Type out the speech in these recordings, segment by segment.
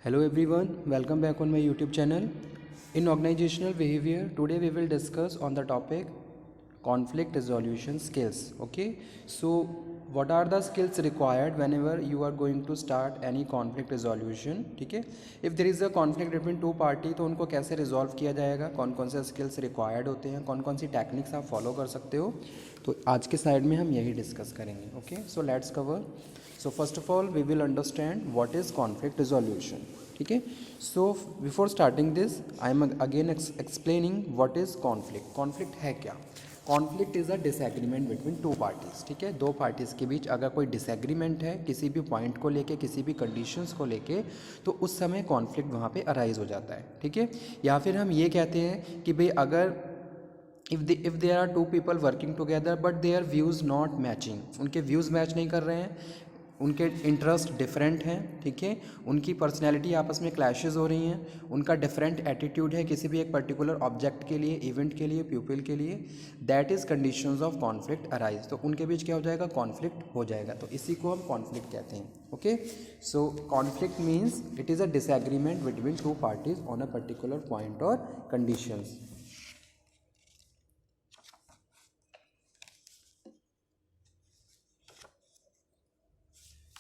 Hello everyone, welcome back on my YouTube channel. In organizational behavior, today we will discuss on the topic conflict resolution skills. Okay, so what are the skills required whenever you are going to start any conflict resolution? ठीक है, if there is a conflict between two party तो उनको कैसे resolve किया जाएगा, कौन कौन से skills required होते हैं, कौन कौन सी techniques आप follow कर सकते हो, तो आज के साइड में हम यही डिस्कस करेंगे. Okay, so let's cover. So first of all we will understand what is conflict resolution. ठीक है, so before starting this I am again explaining what is conflict. Conflict है क्या? Conflict is a disagreement between two parties. ठीक है, दो parties के बीच अगर कोई डिसएग्रीमेंट है किसी भी पॉइंट को लेके, किसी भी कंडीशंस को लेके, तो उस समय कॉन्फ्लिक्ट वहाँ पे अराइज हो जाता है. ठीक है, या फिर हम ये कहते हैं कि भाई अगर if there are two people working together but their views not matching, उनके व्यूज़ मैच नहीं कर रहे हैं, उनके इंटरेस्ट डिफरेंट हैं. ठीक है, उनकी पर्सनैलिटी आपस में क्लैशेस हो रही हैं, उनका डिफरेंट एटीट्यूड है किसी भी एक पर्टिकुलर ऑब्जेक्ट के लिए, इवेंट के लिए, पीपल के लिए, that is conditions of conflict arise. तो उनके बीच क्या हो जाएगा? कॉन्फ्लिक्ट हो जाएगा. तो इसी को हम कॉन्फ्लिक्ट कहते हैं. Okay, so conflict means it is a disagreement between two parties on a particular point और conditions.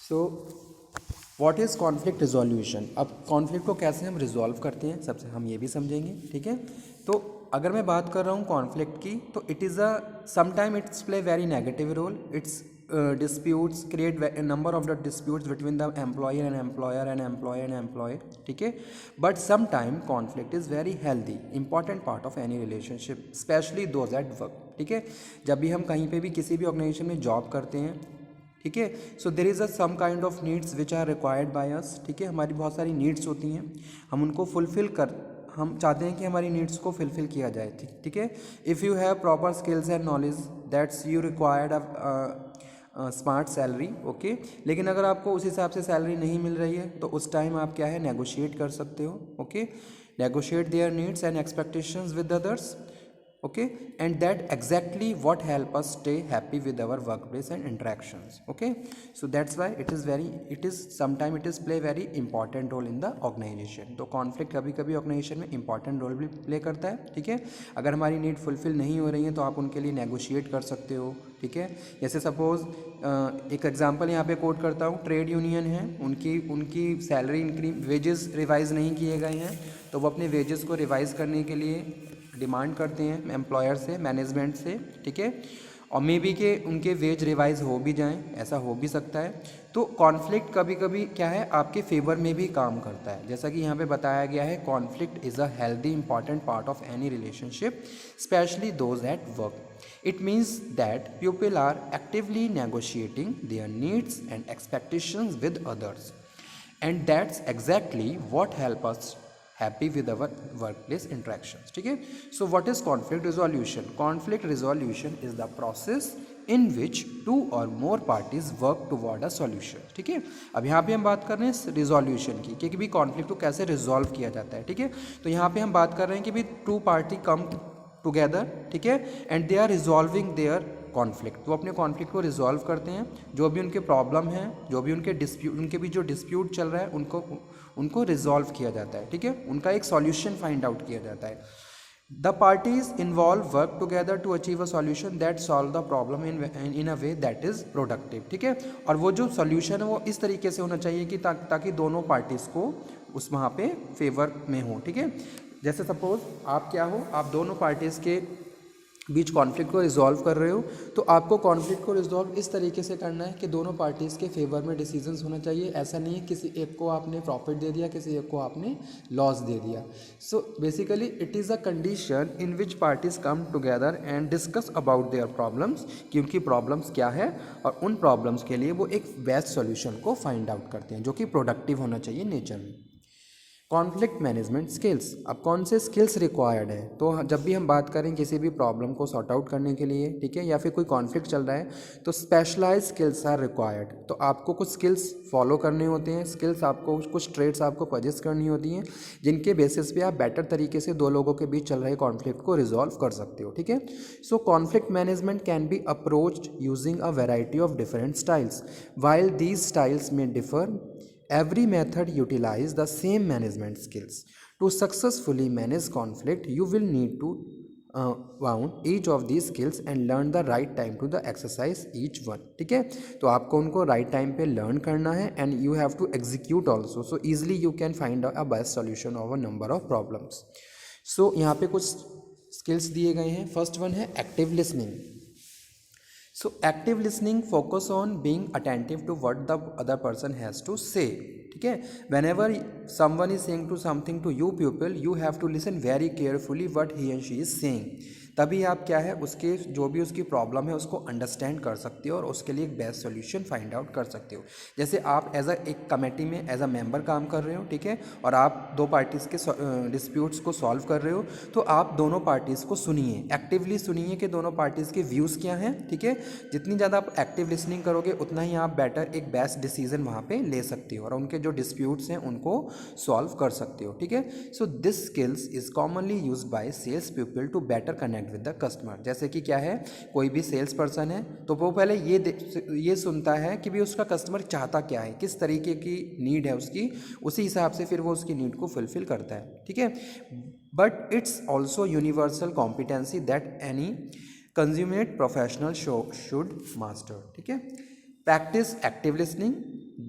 So what is conflict resolution. अब कॉन्फ्लिक्ट को कैसे हम रिजॉल्व करते हैं सबसे हम ये भी समझेंगे. ठीक है, तो अगर मैं बात कर रहा हूँ कॉन्फ्लिक्ट की, तो it is a sometime it's play very negative role. It's disputes create a number of the disputes between the employer and employer and employer and employee. ठीक है, but sometime conflict is very healthy, important part of any relationship, especially those at work. ठीक है, जब भी हम कहीं पे भी किसी भी ऑर्गेनाइजेशन में जॉब करते हैं, ठीक है, so there is a some kind of needs which are required by us. ठीक है, हमारी बहुत सारी नीड्स होती हैं, हम उनको हम चाहते हैं कि हमारी नीड्स को फुलफ़िल किया जाए. ठीक है, if you have proper skills and knowledge that's you required smart salary. Okay, लेकिन अगर आपको उस हिसाब से सैलरी नहीं मिल रही है तो उस टाइम आप क्या है, नेगोशिएट कर सकते हो. Okay, negotiate there needs and expectations with others. Okay, and that exactly what help us stay happy with our workplace and interactions. Okay, so that's why it is sometime it is play very important role in the organization. तो conflict कभी कभी organization में important role भी play करता है. ठीक है, अगर हमारी need fulfill नहीं हो रही है तो आप उनके लिए negotiate कर सकते हो. ठीक है, जैसे सपोज एक एग्जांपल यहाँ पे कोट करता हूँ, ट्रेड यूनियन है, उनकी सैलरी इंक्रीज, वेजेस रिवाइज नहीं किए गए हैं, तो वो अपने वेजेस को रिवाइज करने के लिए डिमांड करते हैं एम्प्लॉयर से, मैनेजमेंट से. ठीक है, और मे बी के उनके वेज रिवाइज हो भी जाएं, ऐसा हो भी सकता है. तो कॉन्फ्लिक्ट कभी कभी क्या है, आपके फेवर में भी काम करता है. जैसा कि यहाँ पे बताया गया है, conflict is a healthy important part of any relationship, specially those at work. It means that people are actively negotiating their needs and expectations with others, and that's exactly what help us happy with our workplace interactions. ठीक है, so what is conflict resolution? Conflict resolution is the process in which two or more parties work toward a solution. ठीक है, अब यहाँ पे हम बात कर रहे हैं रिजोल्यूशन की, कि भी कॉन्फ्लिक्ट को कैसे रिजॉल्व किया जाता है. ठीक है, तो यहाँ पे हम बात कर रहे हैं कि भी टू पार्टी कम टुगेदर. ठीक है, and they are resolving their conflict. वो अपने कॉन्फ्लिक्ट को रिजॉल्व करते हैं, जो भी उनके प्रॉब्लम है, जो भी उनके भी जो डिस्प्यूट चल रहा है उनको रिजॉल्व किया जाता है. ठीक है, उनका एक सॉल्यूशन फाइंड आउट किया जाता है. The parties involve work together to achieve a solution that solve the problem in a way that is productive. ठीक है, और वो जो सॉल्यूशन है वो इस तरीके से होना चाहिए कि ताकि दोनों पार्टीज़ को उस वहाँ पे फेवर में हो. ठीक है, जैसे सपोज आप क्या हो, आप दोनों पार्टीज़ के बीच कॉन्फ्लिक्ट को रिजॉल्व कर रहे हो, तो आपको कॉन्फ्लिक्ट को रिजॉल्व इस तरीके से करना है कि दोनों पार्टीज़ के फेवर में डिसीजंस होना चाहिए. ऐसा नहीं है किसी एक को आपने प्रॉफिट दे दिया, किसी एक को आपने लॉस दे दिया. So basically it is a condition in which parties come together and discuss about their problems, कि उनकी प्रॉब्लम्स क्या है, और उन प्रॉब्लम्स के लिए वो एक बेस्ट सोल्यूशन को फाइंड आउट करते हैं, जो कि प्रोडक्टिव होना चाहिए नेचर में. Conflict management skills. अब कौन से स्किल्स रिक्वायर्ड है, तो जब भी हम बात करें किसी भी प्रॉब्लम को सॉर्ट आउट करने के लिए, ठीक है, या फिर कोई कॉन्फ्लिक्ट चल रहा है, तो स्पेशलाइज स्किल्स आर रिक्वायर्ड. तो आपको कुछ स्किल्स फॉलो करने होते हैं, स्किल्स आपको कुछ ट्रेड्स आपको परचेस करनी होती हैं, जिनके बेसिस पे आप बेटर तरीके से दो लोगों के बीच चल रहे कॉन्फ्लिक्ट को रिजॉल्व कर सकते हो. ठीक है, so conflict management can be approached using a variety of different styles. While these styles में differ, every method utilize the same management skills. To successfully manage conflict, you will need to wound each of these skills and learn the right time to the exercise each one. ठीक है, तो आपको उनको right time पे learn करना है and you have to execute also, so easily you can find a best solution of a number of problems. So यहाँ पे कुछ skills दिए गए हैं. First one है active listening. So active listening focus on being attentive to what the other person has to say. ठीक है, whenever someone is saying to something to you people, you have to listen very carefully what he and she is saying. तभी आप क्या है उसके जो भी उसकी प्रॉब्लम है उसको अंडरस्टैंड कर सकते हो और उसके लिए एक बेस्ट सॉल्यूशन फाइंड आउट कर सकते हो. जैसे आप एज अ एक कमेटी में एज अ मेंबर काम कर रहे हो, ठीक है, और आप दो पार्टीज़ के डिस्प्यूट्स को सॉल्व कर रहे हो, तो आप दोनों पार्टीज़ को सुनिए, एक्टिवली सुनिए कि दोनों पार्टीज़ के व्यूज़ क्या हैं. ठीक है, जितनी ज़्यादा आप एक्टिव लिसनिंग करोगे उतना ही आप बेटर एक बेस्ट डिसीजन वहाँ पे ले सकते हो और उनके जो डिस्प्यूट्स हैं उनको सॉल्व कर सकते हो. ठीक है, so this skills is commonly used by sales people to better connect with the customer. जैसे कि क्या है, कोई भी सेल्स पर्सन है तो वो पहले ये सुनता है कि भी उसका कस्टमर चाहता क्या है, किस तरीके की नीड है उसकी, उसी हिसाब से फिर वो उसकी नीड को फुलफिल करता है. ठीक है, but it's also universal competency that any consummate professional should master. ठीक है, practice active listening.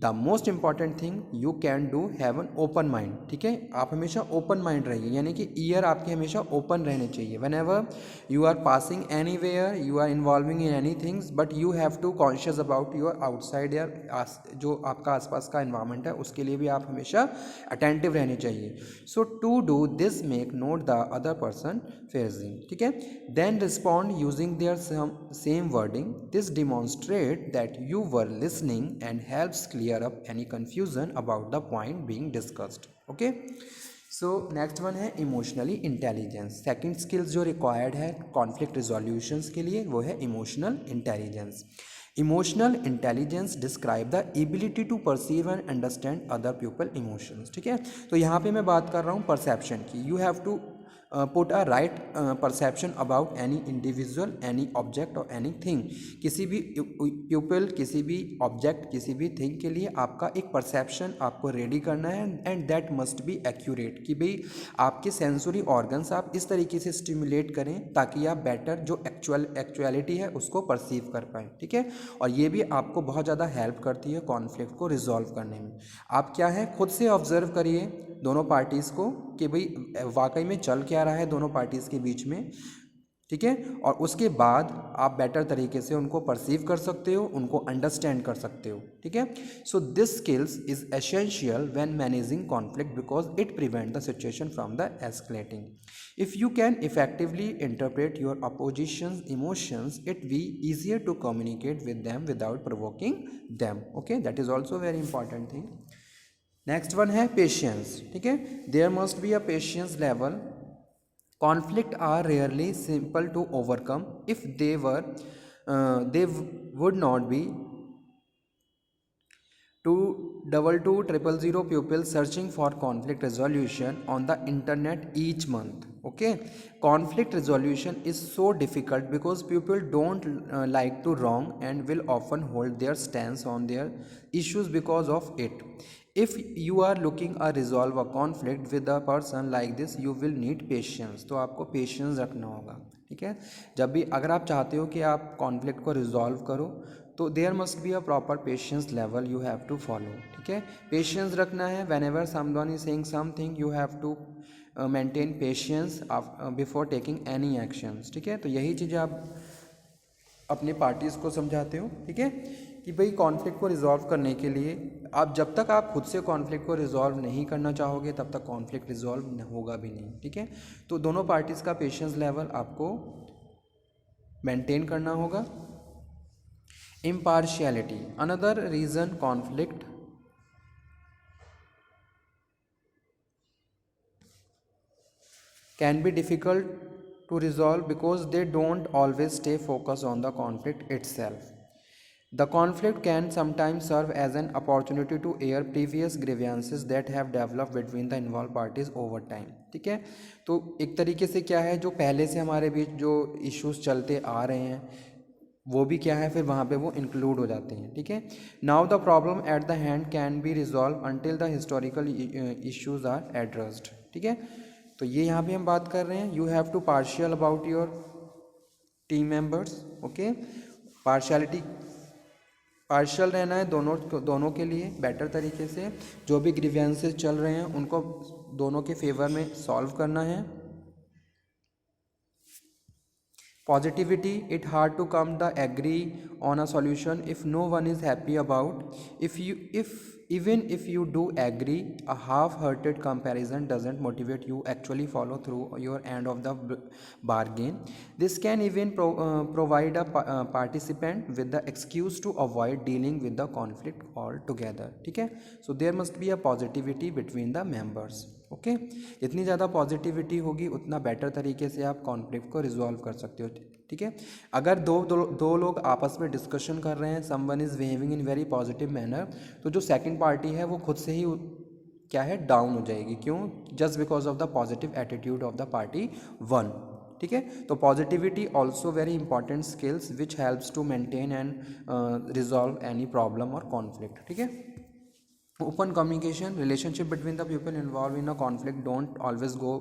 The most important thing you can do have an open mind. ठीक है, आप हमेशा ओपन माइंड रहिए, यानी कि ईयर आपके हमेशा ओपन रहने चाहिए. Whenever you are passing anywhere, you are involving in any things, but you have to conscious about your outside या जो आपका आसपास का इन्वायरमेंट है उसके लिए भी आप हमेशा अटेंटिव रहने चाहिए. So to do this make note the other person phrasing. ठीक है, then respond using their same wording. This demonstrate that you were listening and helps clear up any confusion about the point being discussed. Okay, so next one है emotionally intelligence. second skills जो required है conflict resolutions के लिए वो है emotional intelligence. Emotional intelligence describe the ability to perceive and understand other people emotions. ठीक है, तो यहाँ पे मैं बात कर रहा हूँ perception की. You have to put a right perception about any individual, any object or anything. किसी भी pupil, किसी भी object, किसी भी thing के लिए आपका एक perception आपको ready करना है and that must be accurate. कि भाई आपके sensory organs आप इस तरीके से stimulate करें ताकि आप better जो actuality है उसको perceive कर पाएँ. ठीक है, और ये भी आपको बहुत ज़्यादा help करती है conflict को resolve करने में. आप क्या है खुद से observe करिए दोनों पार्टीज़ को कि भाई वाकई में चल क्या रहा है दोनों पार्टीज़ के बीच में. ठीक है, और उसके बाद आप बेटर तरीके से उनको परसीव कर सकते हो, उनको अंडरस्टैंड कर सकते हो. ठीक है, so this skills is essential when managing conflict because it prevent the situation from the escalating. If you can effectively interpret your oppositions emotions it be easier to communicate with them without provoking them. Okay, that is also very important thing. Next one है patience. ठीक है, there must be a patience level. Conflict are rarely simple to overcome. If they would not be 222 pupils searching for conflict resolution on the internet each month. Okay, conflict resolution is so difficult because people don't like to wrong and will often hold their stance on their issues because of it. If you are looking to resolve a conflict with a person like this, you will need patience. तो आपको patience रखना होगा. ठीक है, जब भी अगर आप चाहते हो कि आप conflict को रिजॉल्व करो तो there must be a proper patience level you have to follow. ठीक है, पेशेंस रखना है. Whenever someone is saying something you have to maintain patience before taking any actions. ठीक है, तो यही चीज़ें आप अपने पार्टीज़ को समझाते हो. ठीक है, कि भाई कॉन्फ्लिक्ट को रिजॉल्व करने के लिए आप जब तक आप खुद से कॉन्फ्लिक्ट को रिजॉल्व नहीं करना चाहोगे तब तक कॉन्फ्लिक्ट रिजॉल्व होगा भी नहीं. ठीक है, तो दोनों पार्टीज़ का पेशेंस लेवल आपको मेंटेन करना होगा. Impartiality. Another reason conflict can be difficult to resolve because they don't always stay focused on the conflict itself. The conflict can sometimes serve as an opportunity to air previous grievances that have developed between the involved parties over time. ठीक है, तो एक तरीके से क्या है जो पहले से हमारे बीच जो इश्यूज चलते आ रहे हैं वो भी क्या है, फिर वहाँ पे वो इंक्लूड हो जाते हैं, ठीक है। Now the problem at the hand can be resolve until the historical issues are addressed, ठीक है। तो ये यहाँ पे हम बात कर रहे हैं, you have to partial about your team members, okay. Partiality, partial रहना है दोनों के लिए बेटर तरीके से। जो भी ग्रीवेंसेस चल रहे हैं उनको दोनों के फेवर में सॉल्व करना है। Positivity, it hard to come the agree on a solution if no one is happy about. If even if you do agree, a half-hearted comparison doesn't motivate you actually follow through your end of the bargain. This can even provide a participant with the excuse to avoid dealing with the conflict altogether, ठीक है। So there must be a positivity between the members, okay. जितनी ज़्यादा positivity होगी उतना better तरीके से आप conflict को रिजॉल्व कर सकते हो, ठीक है। अगर दो लोग आपस में डिस्कशन कर रहे हैं, someone is behaving in very positive manner, तो जो सेकंड पार्टी है वो खुद से ही क्या है, डाउन हो जाएगी। क्यों? Just because of the positive attitude of the party one, ठीक है। तो positivity also very important skills which helps to maintain and resolve any problem और कॉन्फ्लिक्ट, ठीक है। Open communication, relationship between the people involved in a conflict don't always go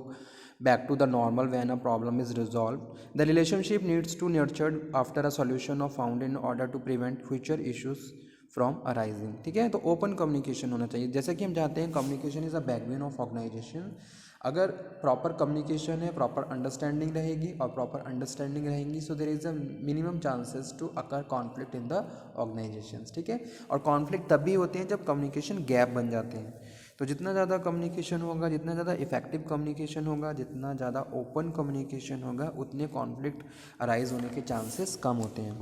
back to the normal when a problem is resolved. The relationship needs to nurtured after a solution is found in order to prevent future issues from arising, ठीक है। तो open communication होना चाहिए। जैसे कि हम जानते हैं communication is a backbone of organization. अगर प्रॉपर कम्युनिकेशन है, प्रॉपर अंडरस्टैंडिंग रहेगी और प्रॉपर अंडरस्टैंडिंग रहेंगी, so there is a minimum chances to occur conflict in the organizations, ठीक है। और कॉन्फ्लिक्ट तब भी होते हैं जब कम्युनिकेशन गैप बन जाते हैं। तो जितना ज़्यादा कम्युनिकेशन होगा, जितना ज़्यादा इफेक्टिव कम्युनिकेशन होगा, जितना ज़्यादा ओपन कम्युनिकेशन होगा, उतने कॉन्फ्लिक्ट अराइज होने के चांसेस कम होते हैं।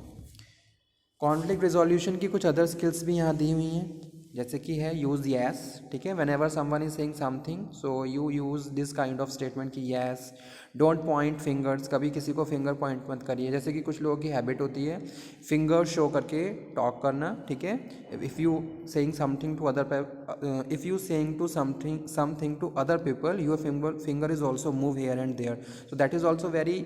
कॉन्फ्लिक्ट रिजोल्यूशन की कुछ अदर स्किल्स भी यहाँ दी हुई हैं, जैसे कि है यूज़ येस, ठीक है। Whenever someone is saying something, so you use this kind of statement कि येस। डोंट पॉइंट फिंगर्स, कभी किसी को फिंगर पॉइंट मत करिए। जैसे कि कुछ लोगों की हैबिट होती है फिंगर शो करके टॉक करना, ठीक है। If you saying something to other if you saying to something to other people, your finger is also move here and there, so that is also very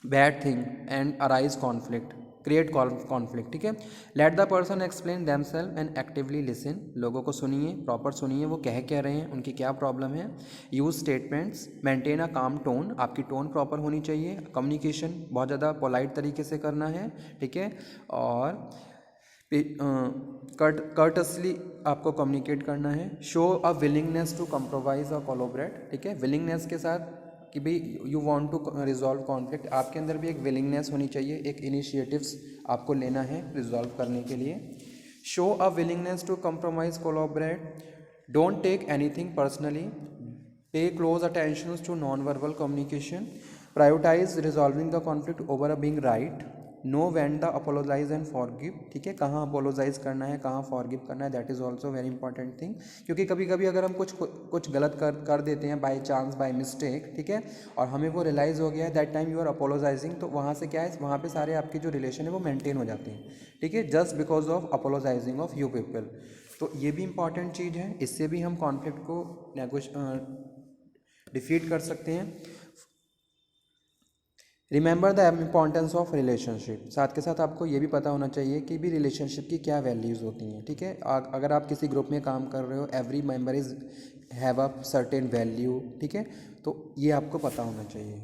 bad thing and arise conflict, create conflict, ठीक है। Let the person explain themselves and actively listen, लोगों को सुनिए, proper सुनिए वो कह क्या रहे हैं, उनकी क्या प्रॉब्लम है। यूज स्टेटमेंट्स, मेंटेन अ काम टोन, आपकी टोन प्रॉपर होनी चाहिए। कम्युनिकेशन बहुत ज़्यादा पोलाइट तरीके से करना है, ठीक है। और कर्टसली आपको कम्युनिकेट करना है। Show a willingness to compromise और कोलैबोरेट, ठीक है। विलिंगनेस के साथ कि भाई you want to resolve conflict, आपके अंदर भी एक विलिंगनेस होनी चाहिए, एक इनिशिएटिव्स आपको लेना है रिजॉल्व करने के लिए। Show a willingness to compromise collaborate, don't take anything personally, pay close attention to non verbal communication, prioritise resolving the conflict over a being right, know when the apologise and forgive, ठीक है। कहाँ apologise करना है, कहाँ forgive करना है, that is also very important thing. क्योंकि कभी कभी अगर हम कुछ गलत कर देते हैं बाई चांस, बाई मिस्टेक, ठीक है, और हमें वो रियलाइज़ हो गया है, that time you are apologising, तो वहाँ से क्या है, वहाँ पे सारे आपके जो रिलेशन है वो मेंटेन हो जाते हैं, ठीक है, just because of apologising of you people. तो ये भी इंपॉर्टेंट चीज़ है, इससे भी हम कॉन्फ्लिक्ट को डिफीट कर सकते हैं। Remember the importance of relationship, साथ के साथ आपको ये भी पता होना चाहिए कि भी रिलेशनशिप की क्या वैल्यूज़ होती हैं, ठीक है। अगर आप किसी ग्रुप में काम कर रहे हो, every member is have a certain value, ठीक है, तो ये आपको पता होना चाहिए।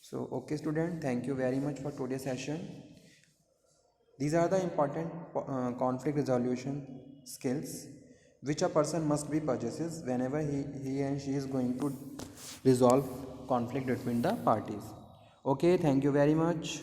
So okay student, thank you very much for today session. These are the important conflict resolution skills which a person must be possesses whenever he and she is going to resolve conflict between the parties. Okay, thank you very much.